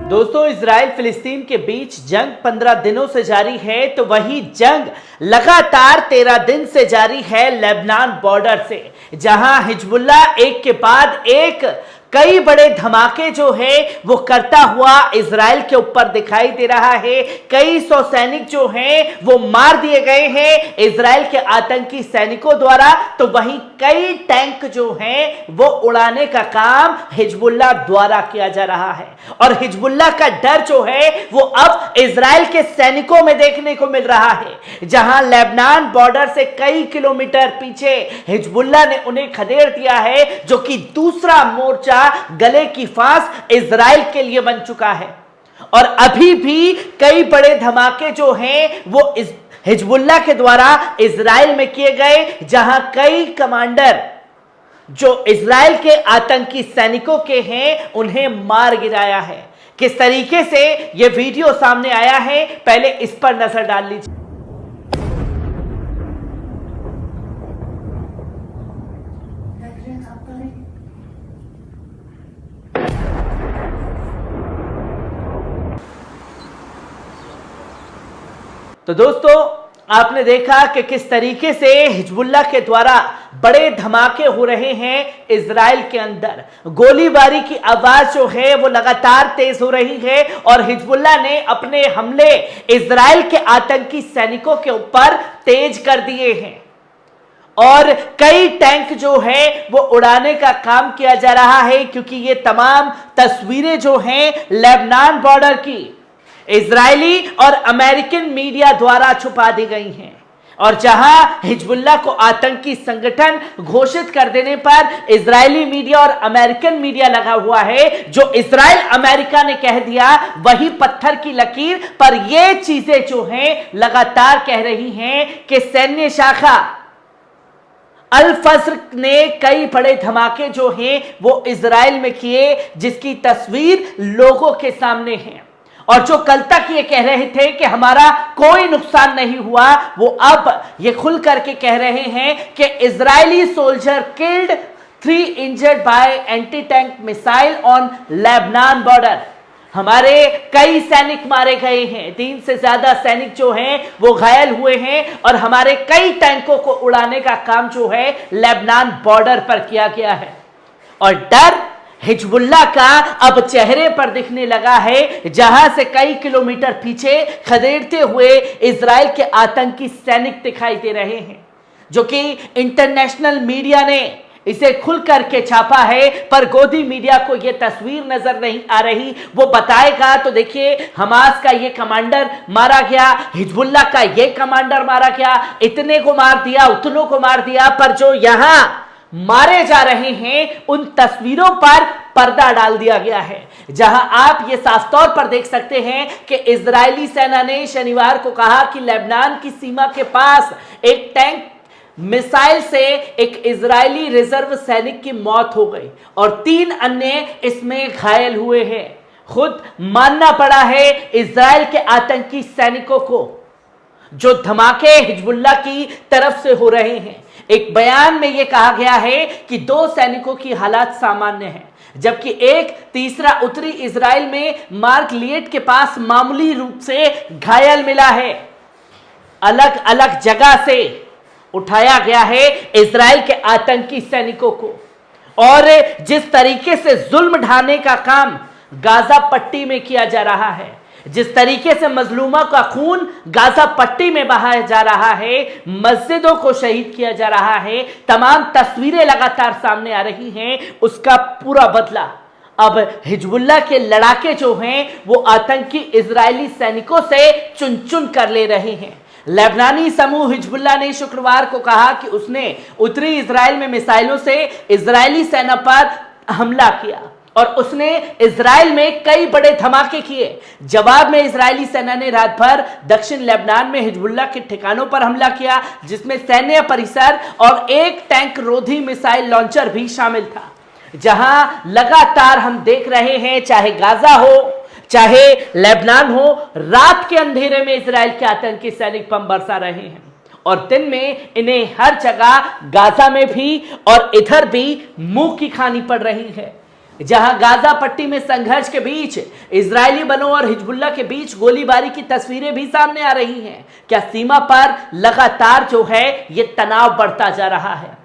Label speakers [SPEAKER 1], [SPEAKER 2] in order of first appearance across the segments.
[SPEAKER 1] दोस्तों, इजराइल फिलिस्तीन के बीच जंग 15 दिनों से जारी है, तो वही जंग लगातार 13 दिन से जारी है लेबनान बॉर्डर से, जहां हिजबुल्लाह एक के बाद एक कई बड़े धमाके जो है वो करता हुआ इजराइल के ऊपर दिखाई दे रहा है। कई सौ सैनिक जो हैं वो मार दिए गए हैं इजराइल के आतंकी सैनिकों द्वारा, तो वहीं कई टैंक जो हैं वो उड़ाने का काम हिजबुल्लाह द्वारा किया जा रहा है। और हिजबुल्लाह का डर जो है वो अब इजराइल के सैनिकों में देखने को मिल रहा है, जहां लेबनान बॉर्डर से कई किलोमीटर पीछे हिजबुल्लाह ने उन्हें खदेड़ दिया है, जो कि दूसरा मोर्चा गले की फांस इजराइल के लिए बन चुका है। और अभी भी कई बड़े धमाके जो हैं वो हिजबुल्लाह के द्वारा इजराइल में किए गए, जहां कई कमांडर जो इजराइल के आतंकी सैनिकों के हैं उन्हें मार गिराया है। किस तरीके से यह वीडियो सामने आया है, पहले इस पर नजर डाल लीजिए। तो दोस्तों, आपने देखा कि किस तरीके से हिजबुल्लाह के द्वारा बड़े धमाके हो रहे हैं इजराइल के अंदर। गोलीबारी की आवाज जो है वो लगातार तेज हो रही है और हिजबुल्लाह ने अपने हमले इजराइल के आतंकी सैनिकों के ऊपर तेज कर दिए हैं और कई टैंक जो है वो उड़ाने का काम किया जा रहा है, क्योंकि ये तमाम तस्वीरें जो हैं लेबनान बॉर्डर की इजरायली और अमेरिकन मीडिया द्वारा छुपा दी गई हैं। और जहां हिजबुल्लाह को आतंकी संगठन घोषित कर देने पर इजरायली मीडिया और अमेरिकन मीडिया लगा हुआ है, जो इजराइल अमेरिका ने कह दिया वही पत्थर की लकीर। पर ये चीजें जो हैं लगातार कह रही हैं कि सैन्य शाखा अल फज्र ने कई बड़े धमाके जो हैं वो इजराइल में किए, जिसकी तस्वीर लोगों के सामने है। और जो कल तक ये कह रहे थे कि हमारा कोई नुकसान नहीं हुआ, वो अब ये खुल करके कह रहे हैं कि Israeli soldier killed 3 injured bye anti tank missile on Lebanon border. हमारे कई सैनिक मारे गए हैं, 3 से ज्यादा सैनिक जो हैं वो घायल हुए हैं और हमारे कई टैंकों को उड़ाने का काम जो है लेबनान बॉर्डर पर किया गया है। और डर हिजबुल्लाह का अब चेहरे पर दिखने लगा है, जहां से कई किलोमीटर पीछे खदेड़ते हुए इजराइल के आतंकी सैनिक दिखाई दे रहे हैं, जो कि इंटरनेशनल मीडिया ने इसे खुल करके छापा है। पर गोदी मीडिया को यह तस्वीर नजर नहीं आ रही। वो बताएगा तो देखिए, हमास का ये कमांडर मारा गया, हिजबुल्लाह का ये कमांडर मारा गया, इतने को मार दिया, उतनों को मार दिया। पर जो यहां मारे जा रहे हैं उन तस्वीरों पर पर्दा डाल दिया गया है, जहां आप ये साफ तौर पर देख सकते हैं कि इजरायली सेना ने शनिवार को कहा कि लेबनान की सीमा के पास एक टैंक मिसाइल से एक इजरायली रिजर्व सैनिक की मौत हो गई और 3 अन्य इसमें घायल हुए हैं। खुद मानना पड़ा है इजराइल के आतंकी सैनिकों को, जो धमाके हिजबुल्लाह की तरफ से हो रहे हैं। एक बयान में यह कहा गया है कि 2 सैनिकों की हालात सामान्य है, जबकि एक तीसरा उत्तरी इजराइल में मार्क लिएट के पास मामूली रूप से घायल मिला है। अलग अलग जगह से उठाया गया है इजराइल के आतंकी सैनिकों को। और जिस तरीके से जुल्म ढाने का काम गाजा पट्टी में किया जा रहा है, जिस तरीके से मजलूमा का खून गाजा पट्टी में बहाया जा रहा है, मस्जिदों को शहीद किया जा रहा है, तमाम तस्वीरें लगातार सामने आ रही हैं, उसका पूरा बदला अब हिजबुल्लाह के लड़ाके जो हैं वो आतंकी इजरायली सैनिकों से चुन चुन कर ले रहे हैं। लेबनानी समूह हिजबुल्लाह ने शुक्रवार को कहा कि उसने उत्तरी इजराइल में मिसाइलों से इजरायली सेना पर हमला किया और उसने इजराइल में कई बड़े धमाके किए। जवाब में इजरायली सेना ने रात भर दक्षिण लेबनान में हिजबुल्लाह के ठिकानों पर हमला किया, जिसमें सैन्य परिसर और एक टैंक रोधी मिसाइल लॉन्चर भी शामिल था। जहां लगातार हम देख रहे हैं, चाहे गाजा हो चाहे लेबनान हो, रात के अंधेरे में इजराइल के आतंकी सैनिक बम बरसा रहे हैं और दिन में इन्हें हर जगह गाजा में भी और इधर भी मुंह की खानी पड़ रही है। जहां गाजा पट्टी में संघर्ष के बीच इजरायली बलों और हिजबुल्लाह के बीच गोलीबारी की तस्वीरें भी सामने आ रही हैं। क्या सीमा पर लगातार जो है ये तनाव बढ़ता जा रहा है?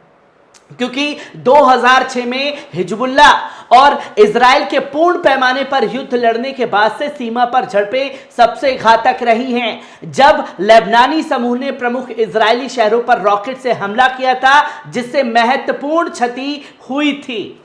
[SPEAKER 1] क्योंकि 2006 में हिजबुल्लाह और इजराइल के पूर्ण पैमाने पर युद्ध लड़ने के बाद से सीमा पर झड़पें सबसे घातक रही हैं। जब लेबनानी समूह ने प्रमुख इजरायली शहरों पर रॉकेट से हमला किया था, जिससे महत्वपूर्ण क्षति हुई थी,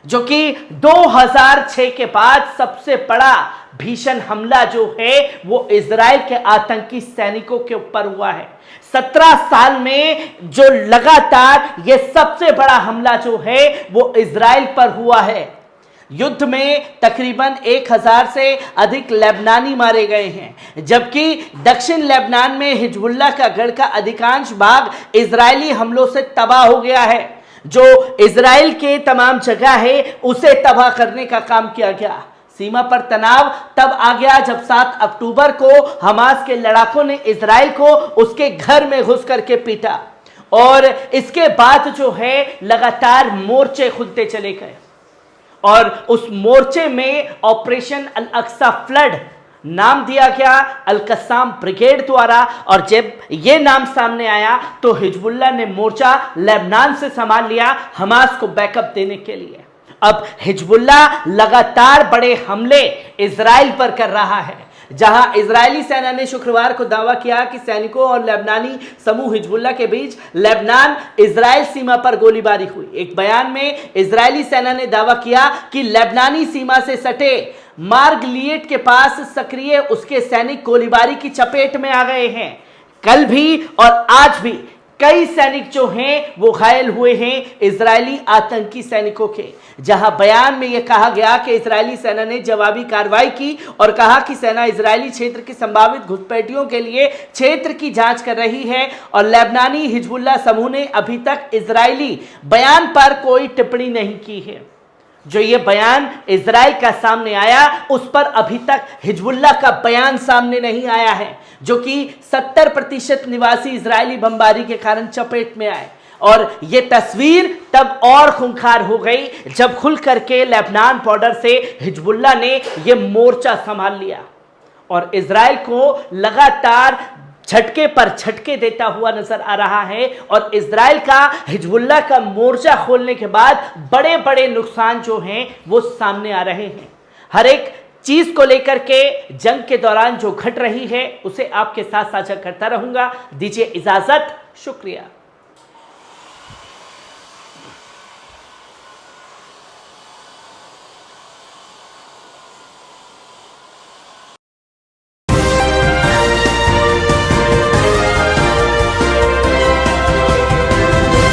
[SPEAKER 1] जो कि 2006 के बाद सबसे बड़ा भीषण हमला जो है वो इजराइल के आतंकी सैनिकों के ऊपर हुआ है। 17 साल में जो लगातार ये सबसे बड़ा हमला जो है वो इजराइल पर हुआ है। युद्ध में तकरीबन 1000 से अधिक लेबनानी मारे गए हैं, जबकि दक्षिण लेबनान में हिजबुल्लाह का गढ़ का अधिकांश भाग इजरायली हमलों से तबाह हो गया है। जो इजराइल के तमाम जगह है उसे तबाह करने का काम किया गया। सीमा पर तनाव तब आ गया जब 7 अक्टूबर को हमास के लड़ाकों ने इजराइल को उसके घर में घुस करके पीटा, और इसके बाद जो है लगातार मोर्चे खुलते चले गए, और उस मोर्चे में ऑपरेशन अल अक्सा फ्लड नाम दिया गया अल कस्साम ब्रिगेड द्वारा। और जब यह नाम सामने आया तो हिजबुल्लाह ने मोर्चा लेबनान से संभाल लिया हमास को बैकअप देने के लिए। अब हिजबुल्लाह लगातार बड़े हमले इजराइल पर कर रहा है, जहां इजरायली सेना ने शुक्रवार को दावा किया कि सैनिकों और लेबनानी समूह हिजबुल्लाह के बीच लेबनान इजराइल सीमा पर गोलीबारी हुई। एक बयान में इजरायली सेना ने दावा किया कि लेबनानी सीमा से सटे मार्गलिएट के पास सक्रिय उसके सैनिक गोलीबारी की चपेट में आ गए हैं। कल भी और आज भी कई सैनिक जो हैं वो घायल हुए हैं इजरायली आतंकी सैनिकों के, जहां बयान में यह कहा गया कि इजरायली सेना ने जवाबी कार्रवाई की और कहा कि सेना इजरायली क्षेत्र की संभावित घुसपैठियों के लिए क्षेत्र की जांच कर रही है, और लेबनानी हिजबुल्लाह समूह ने अभी तक इजरायली बयान पर कोई टिप्पणी नहीं की है। जो ये बयान इजराइल का सामने आया उस पर अभी तक हिजबुल्लाह का बयान सामने नहीं आया है, जो कि 70% निवासी इजरायली बमबारी के कारण चपेट में आए। और ये तस्वीर तब और खूंखार हो गई जब खुल करके लेबनान बॉर्डर से हिजबुल्लाह ने ये मोर्चा संभाल लिया और इजराइल को लगातार झटके पर झटके देता हुआ नजर आ रहा है। और इजराइल का हिजबुल्लाह का मोर्चा खोलने के बाद बड़े बड़े नुकसान जो हैं वो सामने आ रहे हैं। हर एक चीज को लेकर के जंग के दौरान जो घट रही है उसे आपके साथ साझा करता रहूंगा। दीजिए इजाजत, शुक्रिया।